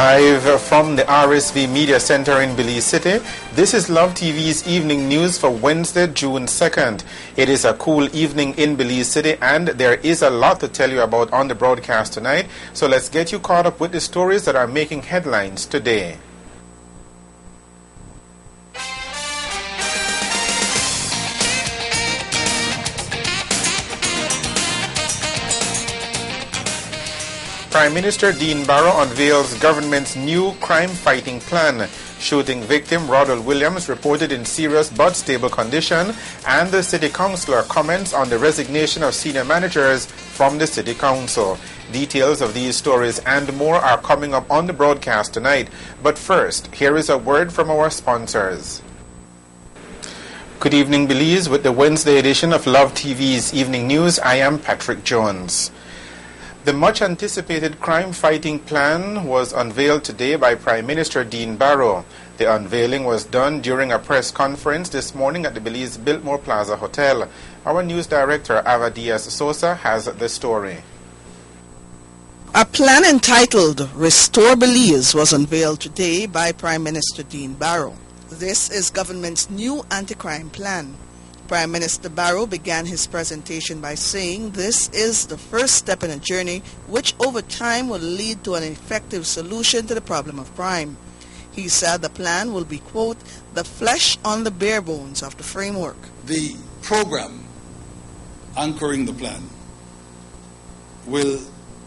Live from the RSV Media Center in Belize City, this is Love TV's evening news for Wednesday, June 2nd. It is a cool evening in Belize City and there is a lot to tell you about on the broadcast tonight. So let's get you caught up with the stories that are making headlines today. Prime Minister Dean Barrow unveils government's new crime-fighting plan. Shooting victim Rodel Williams reported in serious but stable condition, and the city councillor comments on the resignation of senior managers from the city council. Details of these stories and more are coming up on the broadcast tonight. But first, here is a word from our sponsors. Good evening, Belize. With the Wednesday edition of Love TV's Evening News, I am Patrick Jones. The much-anticipated crime-fighting plan was unveiled today by Prime Minister Dean Barrow. The unveiling was done during a press conference this morning at the Belize Biltmore Plaza Hotel. Our news director, Ava Diaz-Sosa, has the story. A plan entitled Restore Belize was unveiled today by Prime Minister Dean Barrow. This is government's new anti-crime plan. Prime Minister Barrow began his presentation by saying this is the first step in a journey which over time will lead to an effective solution to the problem of crime. He said the plan will be, quote, the flesh on the bare bones of the framework. The program anchoring the plan will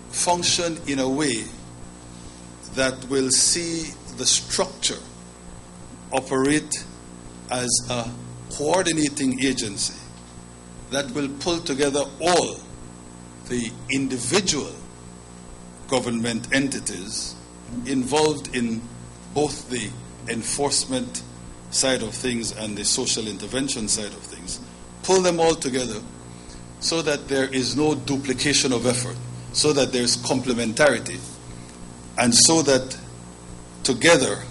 function in a way that will see the structure operate as a coordinating agency that will pull together all the individual government entities involved in both the enforcement side of things and the social intervention side of things, pull them all together so that there is no duplication of effort, so that there is complementarity, and so that together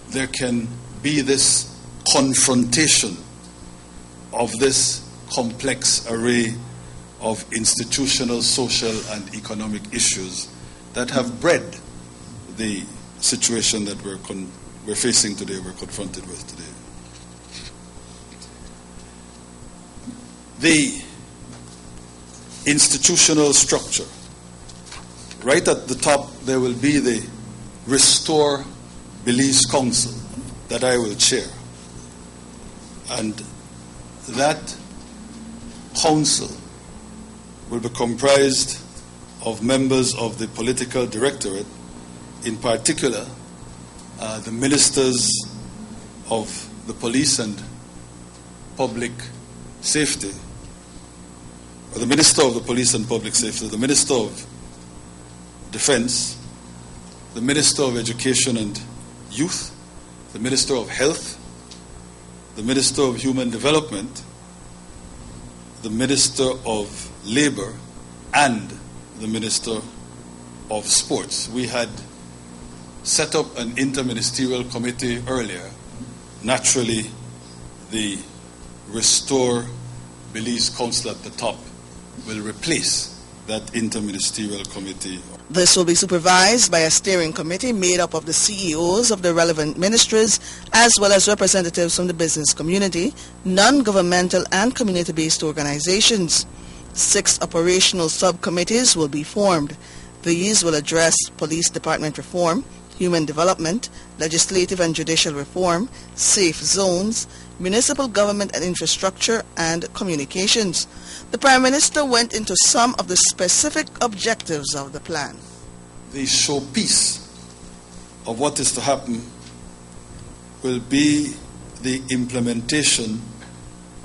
there can be this confrontation of this complex array of institutional, social, and economic issues that have bred the situation that we're facing today, we're confronted with today. The institutional structure. Right at the top, there will be the Restore Belize Council that I will chair. And that council will be comprised of members of the political directorate, in particular the ministers of the police and public safety, or the minister of the police and public safety, the minister of defense, the minister of education and youth, the minister of health, the Minister of Human Development, the Minister of Labor, and the Minister of Sports. We had set up an interministerial committee earlier. Naturally, the Restore Belize Council at the top will replace that interministerial committee. This will be supervised by a steering committee made up of the CEOs of the relevant ministries as well as representatives from the business community, non-governmental and community-based organizations. 6 operational subcommittees will be formed. These will address police department reform, human development, legislative and judicial reform, safe zones, municipal government and infrastructure, and communications. The Prime Minister went into some of the specific objectives of the plan. The showpiece of what is to happen will be the implementation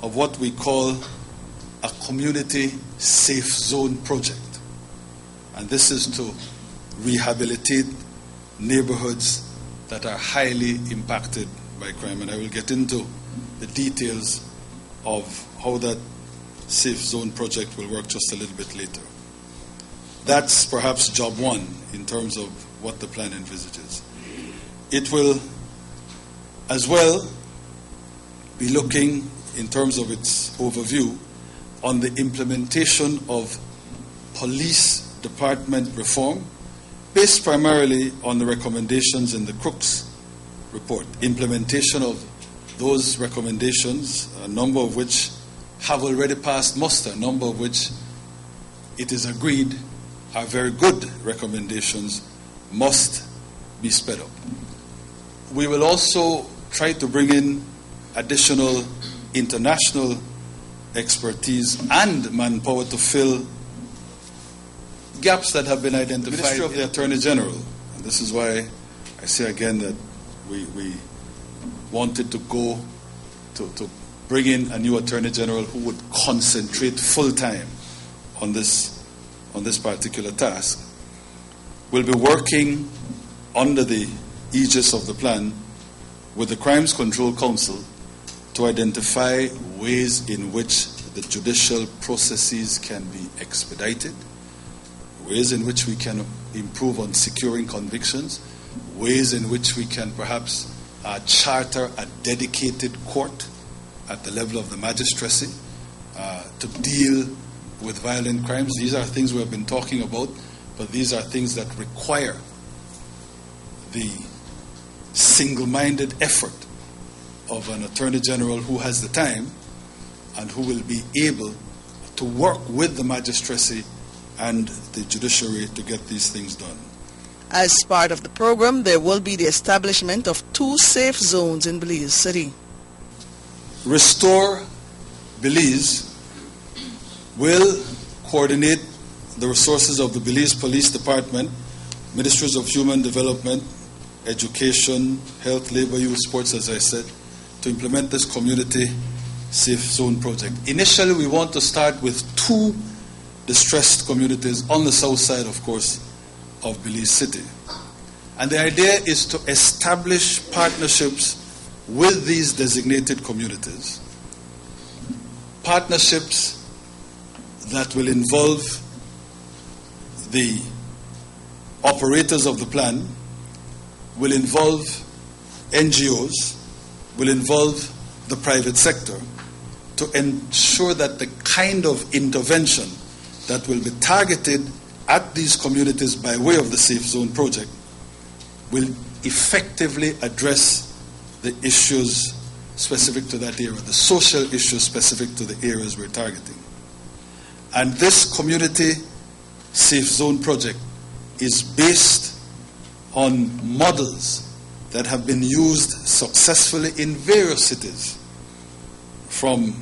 of what we call a community safe zone project. And this is to rehabilitate neighborhoods that are highly impacted by crime. And I will get into the details of how that safe zone project will work just a little bit later. That's perhaps job one in terms of what the plan envisages. It will as well be looking, in terms of its overview, on the implementation of police department reform based primarily on the recommendations in the Crooks report, implementation of those recommendations, a number of which have already passed muster, a number of which it is agreed are very good recommendations, must be sped up. We will also try to bring in additional international expertise and manpower to fill gaps that have been identified. The Ministry of the Attorney General, and this is why I say again that we wanted to go to bring in a new Attorney General who would concentrate full time on this particular task. We'll be working under the aegis of the plan with the Crimes Control Council to identify ways in which the judicial processes can be expedited, ways in which we can improve on securing convictions, ways in which we can perhaps charter a dedicated court at the level of the magistracy to deal with violent crimes. These are things we have been talking about, but these are things that require the single-minded effort of an Attorney General who has the time and who will be able to work with the magistracy and the judiciary to get these things done. As part of the program, there will be the establishment of 2 safe zones in Belize City. Restore Belize will coordinate the resources of the Belize Police Department, Ministries of Human Development, Education, Health, Labor, Youth, Sports, as I said, to implement this community safe zone project. Initially, we want to start with 2 distressed communities on the south side, of course, of Belize City. And the idea is to establish partnerships with these designated communities. Partnerships that will involve the operators of the plan, will involve NGOs, will involve the private sector to ensure that the kind of intervention that will be targeted at these communities by way of the Safe Zone project will effectively address the issues specific to that area, the social issues specific to the areas we're targeting. And this community Safe Zone project is based on models that have been used successfully in various cities, from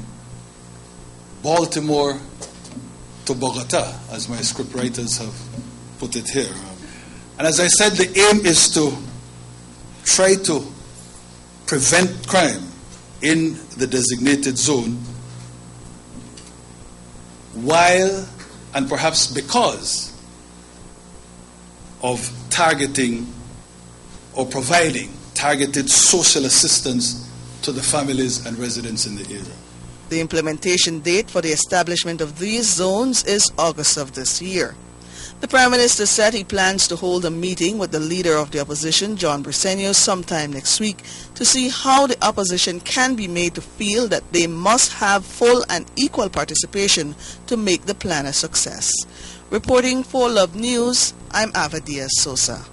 Baltimore to Bogota, as my scriptwriters have put it here. And as I said, the aim is to try to prevent crime in the designated zone while, and perhaps because of targeting or providing targeted social assistance to the families and residents in the area. The implementation date for the establishment of these zones is August of this year. The Prime Minister said he plans to hold a meeting with the leader of the opposition, John Briceño, sometime next week to see how the opposition can be made to feel that they must have full and equal participation to make the plan a success. Reporting for Love News, I'm Ava Diaz Sosa.